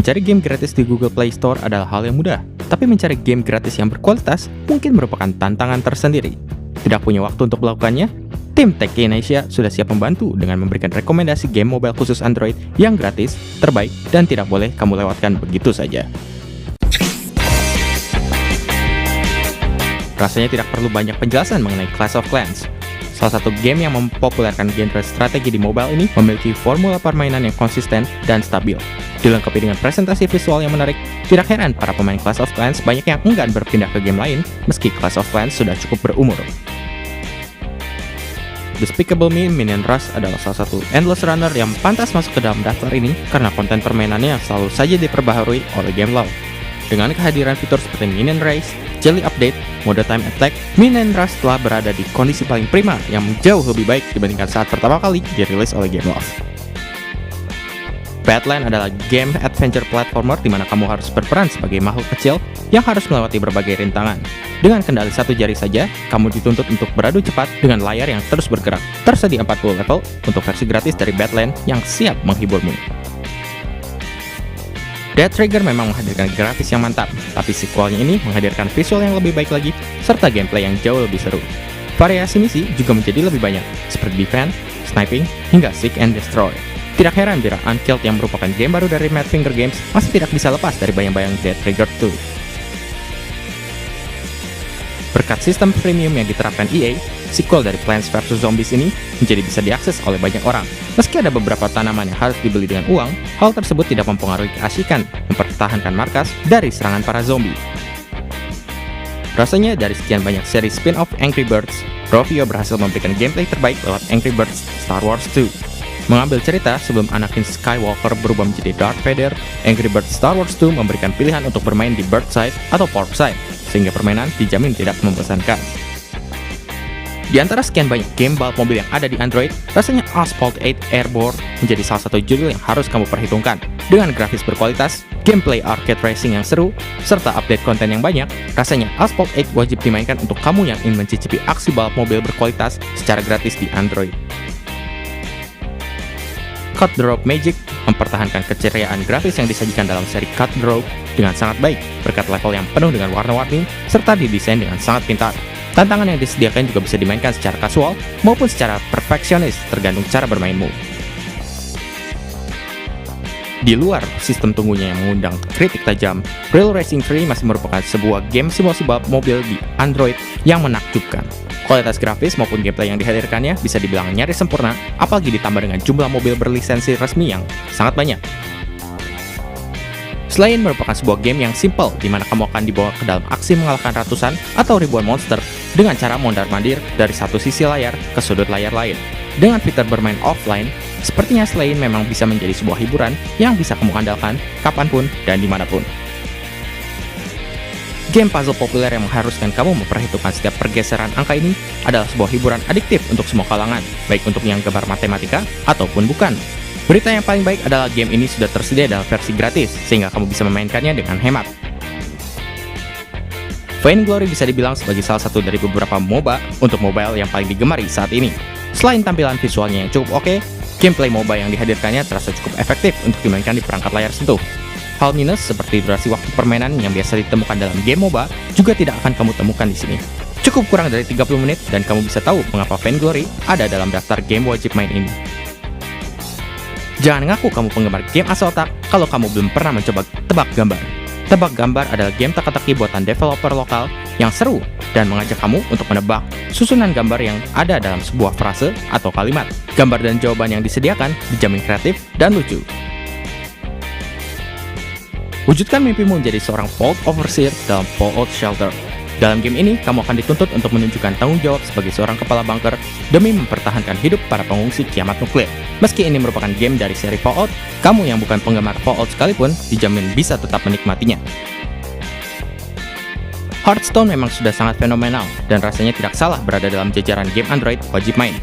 Mencari game gratis di Google Play Store adalah hal yang mudah, tapi mencari game gratis yang berkualitas mungkin merupakan tantangan tersendiri. Tidak punya waktu untuk melakukannya? Tim Tech Indonesia sudah siap membantu dengan memberikan rekomendasi game mobile khusus Android yang gratis, terbaik, dan tidak boleh kamu lewatkan begitu saja. Rasanya tidak perlu banyak penjelasan mengenai Clash of Clans. Salah satu game yang mempopulerkan genre strategi di mobile ini memiliki formula permainan yang konsisten dan stabil. Dilengkapi dengan presentasi visual yang menarik, tidak heran para pemain Clash of Clans banyak yang enggan berpindah ke game lain meski Clash of Clans sudah cukup berumur. Despicable Me Minion Rush adalah salah satu endless runner yang pantas masuk ke dalam daftar ini karena konten permainannya yang selalu saja diperbaharui oleh game law. Dengan kehadiran fitur seperti Minion Race, Jelly Update, mode Time Attack, Minion Rush telah berada di kondisi paling prima yang jauh lebih baik dibandingkan saat pertama kali dirilis oleh Game Loft. Badland adalah game adventure platformer di mana kamu harus berperan sebagai makhluk kecil yang harus melewati berbagai rintangan. Dengan kendali satu jari saja, kamu dituntut untuk beradu cepat dengan layar yang terus bergerak. Tersedia 40 level untuk versi gratis dari Badland yang siap menghiburmu. Dead Trigger memang menghadirkan grafis yang mantap, tapi sequelnya ini menghadirkan visual yang lebih baik lagi, serta gameplay yang jauh lebih seru. Variasi misi juga menjadi lebih banyak, seperti defense, sniping, hingga seek and destroy. Tidak heran bila Unkilled yang merupakan game baru dari Madfinger Games masih tidak bisa lepas dari bayang-bayang Dead Trigger 2. Berkat sistem premium yang diterapkan EA, sequel dari Plants vs Zombies ini menjadi bisa diakses oleh banyak orang. Meski ada beberapa tanaman yang harus dibeli dengan uang, hal tersebut tidak mempengaruhi keasikan mempertahankan markas dari serangan para zombie. Rasanya dari sekian banyak seri spin-off Angry Birds, Rovio berhasil memberikan gameplay terbaik lewat Angry Birds Star Wars 2. Mengambil cerita sebelum Anakin Skywalker berubah menjadi Darth Vader, Angry Birds Star Wars 2 memberikan pilihan untuk bermain di Bird Side atau Pork Side, sehingga permainan dijamin tidak membosankan. Di antara sekian banyak game balap mobil yang ada di Android, rasanya Asphalt 8 Airborne menjadi salah satu judul yang harus kamu perhitungkan. Dengan grafis berkualitas, gameplay arcade racing yang seru, serta update konten yang banyak, rasanya Asphalt 8 wajib dimainkan untuk kamu yang ingin mencicipi aksi balap mobil berkualitas secara gratis di Android. Cut the Rope Magic mempertahankan keceriaan grafis yang disajikan dalam seri Cut the Rope dengan sangat baik, berkat level yang penuh dengan warna-warni, serta didesain dengan sangat pintar. Tantangan yang disediakan juga bisa dimainkan secara kasual maupun secara perfeksionis, tergantung cara bermainmu. Di luar sistem tunggunya yang mengundang kritik tajam, Real Racing 3 masih merupakan sebuah game simulasi balap mobil di Android yang menakjubkan. Kualitas grafis maupun gameplay yang dihadirkannya bisa dibilang nyaris sempurna, apalagi ditambah dengan jumlah mobil berlisensi resmi yang sangat banyak. Selain merupakan sebuah game yang simple, di mana kamu akan dibawa ke dalam aksi mengalahkan ratusan atau ribuan monster dengan cara mondar-mandir dari satu sisi layar ke sudut layar lain. Dengan fitur bermain offline, sepertinya Slain memang bisa menjadi sebuah hiburan yang bisa kamu andalkan kapanpun dan dimanapun. Game puzzle populer yang mengharuskan kamu memperhitungkan setiap pergeseran angka ini adalah sebuah hiburan adiktif untuk semua kalangan, baik untuk yang gemar matematika ataupun bukan. Berita yang paling baik adalah game ini sudah tersedia dalam versi gratis, sehingga kamu bisa memainkannya dengan hemat. Vainglory bisa dibilang sebagai salah satu dari beberapa MOBA untuk mobile yang paling digemari saat ini. Selain tampilan visualnya yang cukup oke, gameplay MOBA yang dihadirkannya terasa cukup efektif untuk dimainkan di perangkat layar sentuh. Hal minus seperti durasi waktu permainan yang biasa ditemukan dalam game MOBA juga tidak akan kamu temukan di sini. Cukup kurang dari 30 menit dan kamu bisa tahu mengapa Vainglory ada dalam daftar game wajib main ini. Jangan ngaku kamu penggemar game asal otak kalau kamu belum pernah mencoba tebak gambar. Tebak gambar adalah game teka-teki buatan developer lokal yang seru dan mengajak kamu untuk menebak susunan gambar yang ada dalam sebuah frase atau kalimat. Gambar dan jawaban yang disediakan dijamin kreatif dan lucu. Wujudkan mimpimu menjadi seorang Vault Overseer dalam Fallout Shelter. Dalam game ini, kamu akan dituntut untuk menunjukkan tanggung jawab sebagai seorang kepala bunker demi mempertahankan hidup para pengungsi kiamat nuklir. Meski ini merupakan game dari seri Fallout, kamu yang bukan penggemar Fallout sekalipun dijamin bisa tetap menikmatinya. Hearthstone memang sudah sangat fenomenal dan rasanya tidak salah berada dalam jajaran game Android wajib main.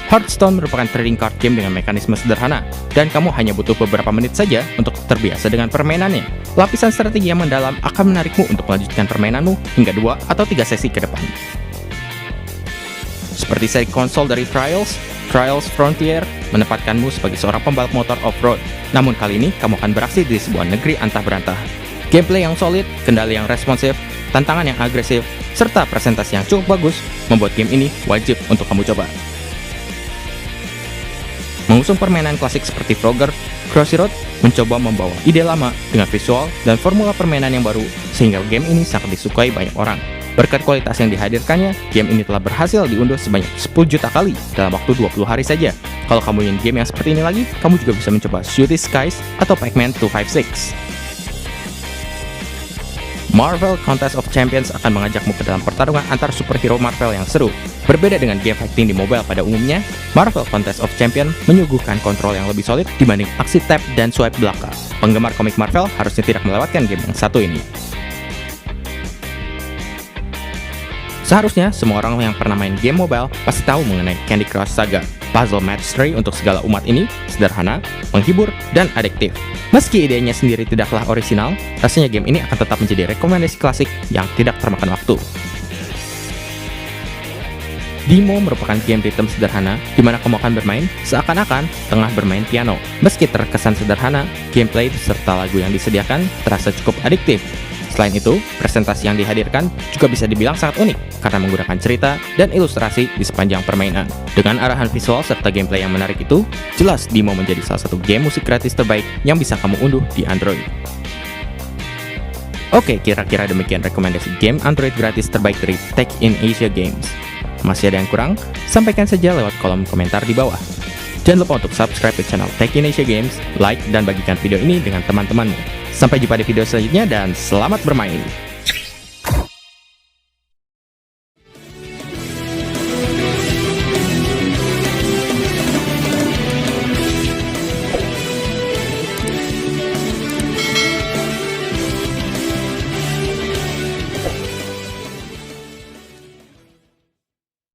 Hearthstone merupakan trading card game dengan mekanisme sederhana, dan kamu hanya butuh beberapa menit saja untuk terbiasa dengan permainannya. Lapisan strategi yang mendalam akan menarikmu untuk melanjutkan permainanmu hingga 2 atau 3 sesi ke depan. Seperti seri konsol dari Trials, Trials Frontier, menempatkanmu sebagai seorang pembalap motor off-road. Namun kali ini, kamu akan beraksi di sebuah negeri antah berantah. Gameplay yang solid, kendali yang responsif, tantangan yang agresif, serta presentasi yang cukup bagus membuat game ini wajib untuk kamu coba. Mengusung permainan klasik seperti Frogger, Crossy Road mencoba membawa ide lama dengan visual dan formula permainan yang baru sehingga game ini sangat disukai banyak orang. Berkat kualitas yang dihadirkannya, game ini telah berhasil diunduh sebanyak 10 juta kali dalam waktu 20 hari saja. Kalau kamu ingin game yang seperti ini lagi, kamu juga bisa mencoba Cities Skies atau Pac-Man 256. Marvel Contest of Champions akan mengajakmu ke dalam pertarungan antar superhero Marvel yang seru. Berbeda dengan game fighting di mobile pada umumnya, Marvel Contest of Champions menyuguhkan kontrol yang lebih solid dibanding aksi tap dan swipe belaka. Penggemar komik Marvel harusnya tidak melewatkan game yang satu ini. Seharusnya semua orang yang pernah main game mobile pasti tahu mengenai Candy Crush Saga. Puzzle match-3 untuk segala umat ini sederhana, menghibur, dan adiktif. Meski idenya sendiri tidaklah orisinal, rasanya game ini akan tetap menjadi rekomendasi klasik yang tidak termakan waktu. Demo merupakan game rhythm sederhana di mana kamu akan bermain seakan-akan tengah bermain piano. Meski terkesan sederhana, gameplay serta lagu yang disediakan terasa cukup adiktif. Selain itu, presentasi yang dihadirkan juga bisa dibilang sangat unik karena menggunakan cerita dan ilustrasi di sepanjang permainan. Dengan arahan visual serta gameplay yang menarik itu, jelas Demo menjadi salah satu game musik gratis terbaik yang bisa kamu unduh di Android. Oke, kira-kira demikian rekomendasi game Android gratis terbaik dari Tech in Asia Games. Masih ada yang kurang? Sampaikan saja lewat kolom komentar di bawah. Jangan lupa untuk subscribe ke channel Tech in Asia Games, like, dan bagikan video ini dengan teman-temanmu. Sampai jumpa di video selanjutnya dan selamat bermain!